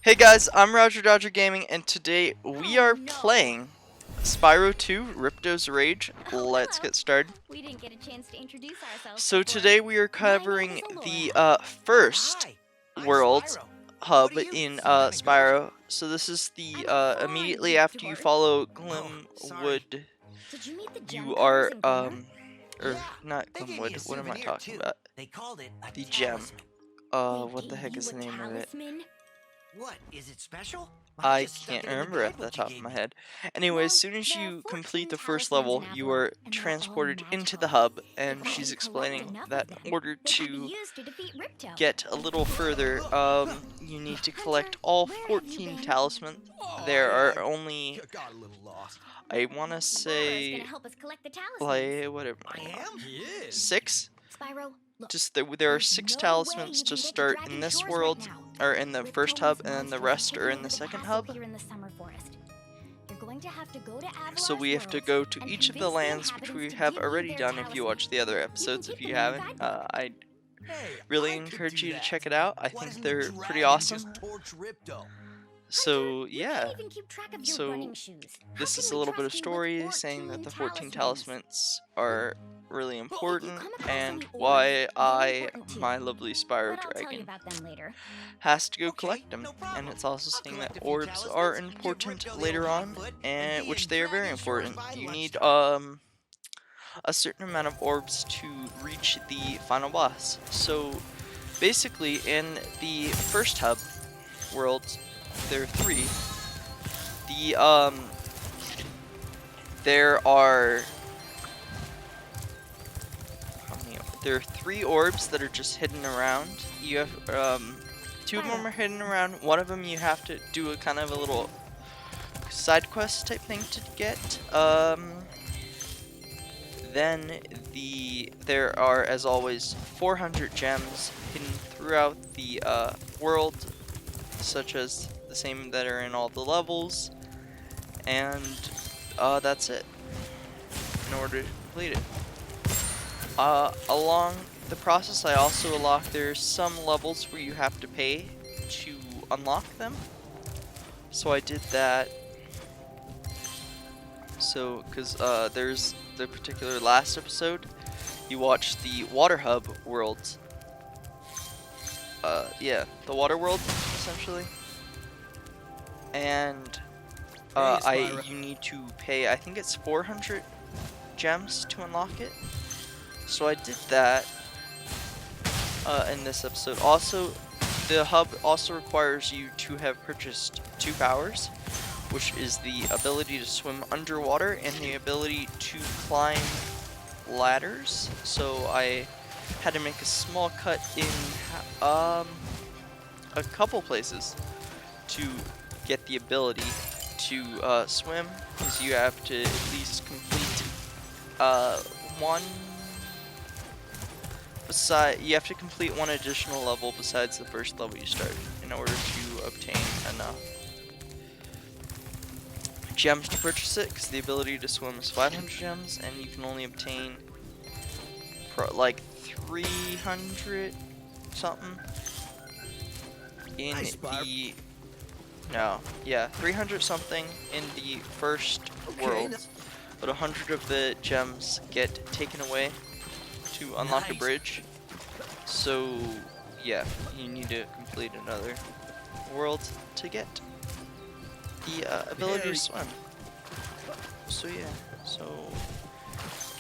Hey guys, I'm Roger Dodger Gaming, and today we are playing Spyro 2, Ripto's Rage. Let's get started. We didn't get a chance to introduce ourselves. So before. today we are My name covering is the Alora. first Hi, I'm world Spyro. hub What are you? in Some kind of Spyro. So this is I'm the a fawn, immediately you after you dork. follow sorry. Glimwood, Did you meet the gem you cutters are in Glimmer? or Yeah, not they gave me Glimwood. a What am I souvenir talking too. about? They called it a The gem. talisman. They What the gave heck is you the a name of it? talisman? What? Is it special? I just stuck can't it in the remember at the guidebook you top of gave my me. head. Anyway, Well, as soon as there are you 14 complete the first talismans in level, you Avalon, are and they're all transported into the magical. hub, If and we she's can explaining collect enough that of in them, order they can be to used to defeat Ripto. get a little further, you need to collect Hunter, all where have you 14 been? talismans. Oh, There are I only, got a little lost. I want to Spyro's gonna say, help us collect the talismans. like, what am I I am. on? He is. 6? Spyro, look. Just there are There's 6 no way talismans you to can get start Dragon in this Shores world, right now. or in the Ripto first hub, wants and then the monsters rest to take are in over the the second castle hub. here in the Summer Forest. You're going to have to go to Avalon's So we have to worlds go to and each of the convince lands, which inhabitants we to have give you already their done if you watch the other talisman. episodes. You If can you keep them in haven't, the guidebook. I Hey, really I could encourage do you to that. check it out. I Why think doesn't they're the pretty dragon awesome. just torch Ripto? So You yeah, can't even keep track of your so running shoes. How this can is we a little bit of trust you with story saying that the 14 talismans? talismans are really important, come across and any orbs, why they're I, important too. my lovely Spyro But I'll tell you Dragon, about them later. has to go Okay, collect them. no And problem. it's also I'll saying that collect a few orbs are talismans, give important Ripto the later old on, hot foot, and be which in they are very Dragon Shores important. by You need lunchtime. a certain amount of orbs to reach the final boss. So basically in the first hub world, there are 3. The there are how many? There are 3 orbs that are just hidden around. You have 2 of them are hidden around. One of them you have to do a kind of a little side quest type thing to get. Then there are, as always, 400 gems hidden throughout the world, such as the same that are in all the levels, and that's it in order to complete it. Along the process, I also unlock, there's some levels where you have to pay to unlock them, so I did that. So, because there's the particular last episode, you watched the Water Hub world. Yeah, the Water World, essentially. And you need to pay, I think it's 400 gems to unlock it. So I did that in this episode. Also, the hub also requires you to have purchased 2 powers, which is the ability to swim underwater and the ability to climb ladders. So I had to make a small cut in a couple places to get the ability to swim, because you have to at least complete one. You have to complete one additional level besides the first level you started in order to obtain enough gems to purchase it, because the ability to swim is 500 gems, and you can only obtain like 300 something in the 300 something in the first world, but 100 of the gems get taken away to unlock a bridge. So yeah, you need to complete another world to get the ability to swim. So yeah, so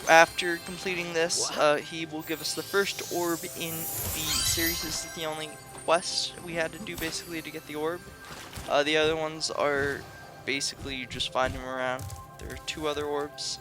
after completing this, he will give us the first orb in the series. This is the only quest we had to do basically to get the orb. The other ones are basically you just find him around. There are 2 other orbs.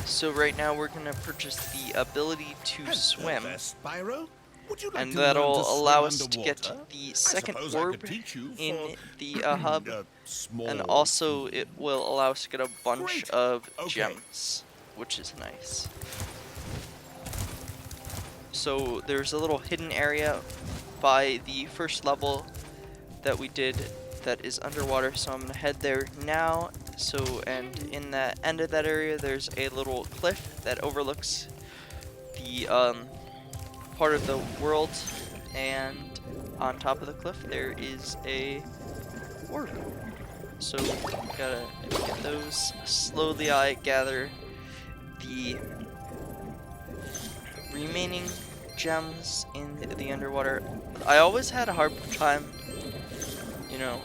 So right now we're gonna purchase the ability to swim. Spyro? Would you like And to that'll learn to allow swim us to get underwater? the I second suppose I orb could teach you in for the hub, a small and also it will allow us to get a bunch Great. of Okay. gems, which is nice. So there's a little hidden area by the first level that we did that is underwater, so I'm gonna head there now. So, and in that end of that area there's a little cliff that overlooks the part of the world and on top of the cliff there is a orb. So gotta get those. Slowly I gather the remaining gems in the underwater. I always had a hard time, you know,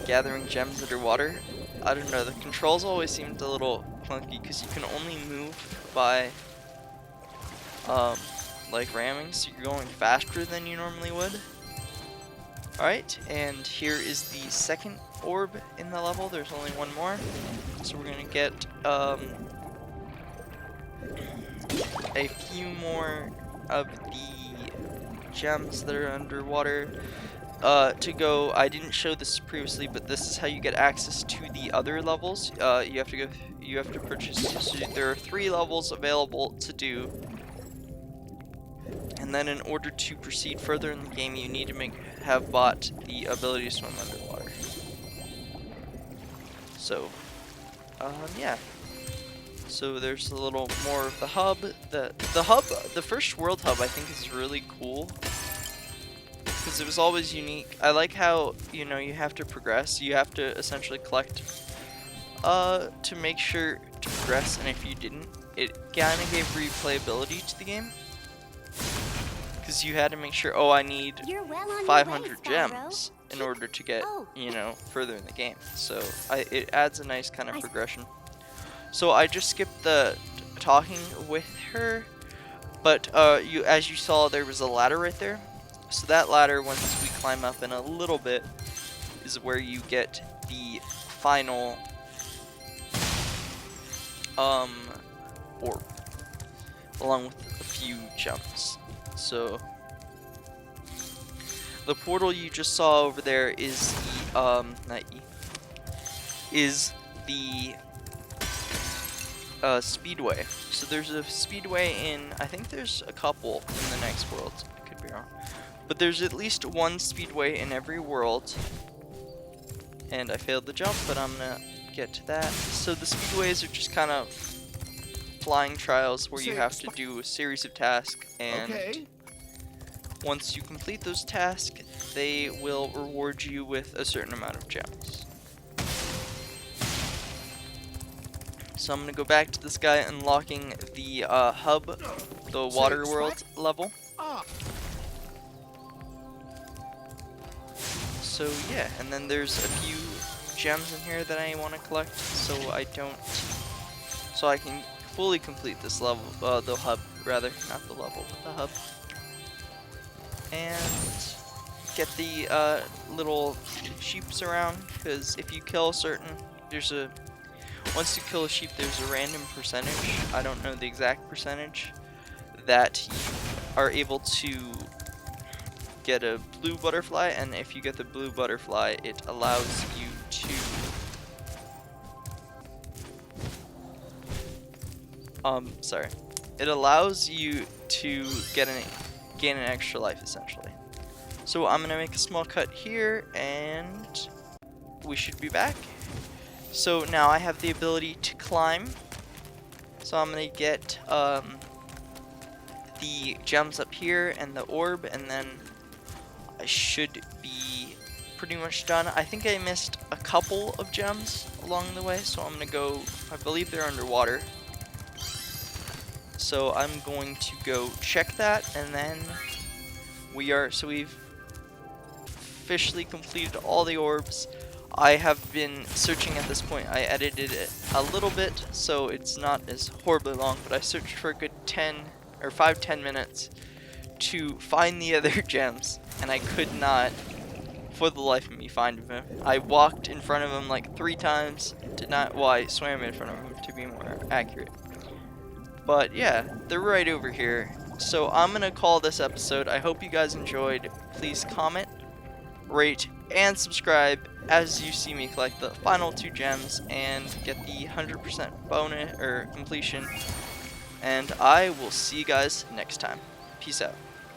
gathering gems underwater. I don't know, the controls always seemed a little clunky because you can only move by like ramming, so you're going faster than you normally would. Alright, and here is the second orb in the level. There's only one more, so we're gonna get a few more of the gems that are underwater to go. I didn't show this previously, but this is how you get access to the other levels. You have to purchase. So there are 3 levels available to do, and then in order to proceed further in the game, you need to have bought the ability to swim underwater. So, yeah. So there's a little more of the hub. The first world hub, I think, is really cool because it was always unique. I like how, you know, you have to progress. You have to essentially collect to make sure to progress, and if you didn't, it kind of gave replayability to the game. Because you had to make sure, oh, I need You're well on 500 your way, Spyro. gems in order to get, Oh. you know, further in the game. So it adds a nice kind of I- progression. So I just skipped the talking with her, but as you saw, there was a ladder right there. So that ladder, once we climb up in a little bit, is where you get the final orb, along with a few gems. So the portal you just saw over there is the speedway. So there's a speedway in, I think there's a couple in the next world, I could be wrong, but there's at least one speedway in every world. And I failed the jump, but I'm gonna get to that. So the speedways are just kind of flying trials where you have to do a series of tasks, and Okay. once you complete those tasks, they will reward you with a certain amount of gems. So I'm gonna go back to this guy, unlocking the hub, the water world level. Ah, So yeah, and then there's a few gems in here that I want to collect, so I can fully complete this level, the hub rather, not the level, but the hub, and get the little sheeps around. Because if you kill a certain, once you kill a sheep, there's a random percentage. I don't know the exact percentage that you are able to get a blue butterfly, and if you get the blue butterfly, it allows you to it allows you to gain an extra life, essentially. So I'm gonna make a small cut here, and we should be back. So now I have the ability to climb, so I'm gonna get the gems up here and the orb, and then I should be pretty much done. I think I missed a couple of gems along the way, so I'm gonna go, I believe they're underwater. So I'm going to go check that, and then we've officially completed all the orbs. I have been searching at this point. I edited it a little bit, so it's not as horribly long, but I searched for a good 5-10 minutes to find the other gems, and I could not, for the life of me, find them. I walked in front of them like 3 times, I swam in front of them to be more accurate. But yeah, they're right over here. So I'm gonna call this episode. I hope you guys enjoyed. Please comment, rate, and subscribe as you see me collect the final 2 gems and get the 100% bonus or completion. And I will see you guys next time. Peace out.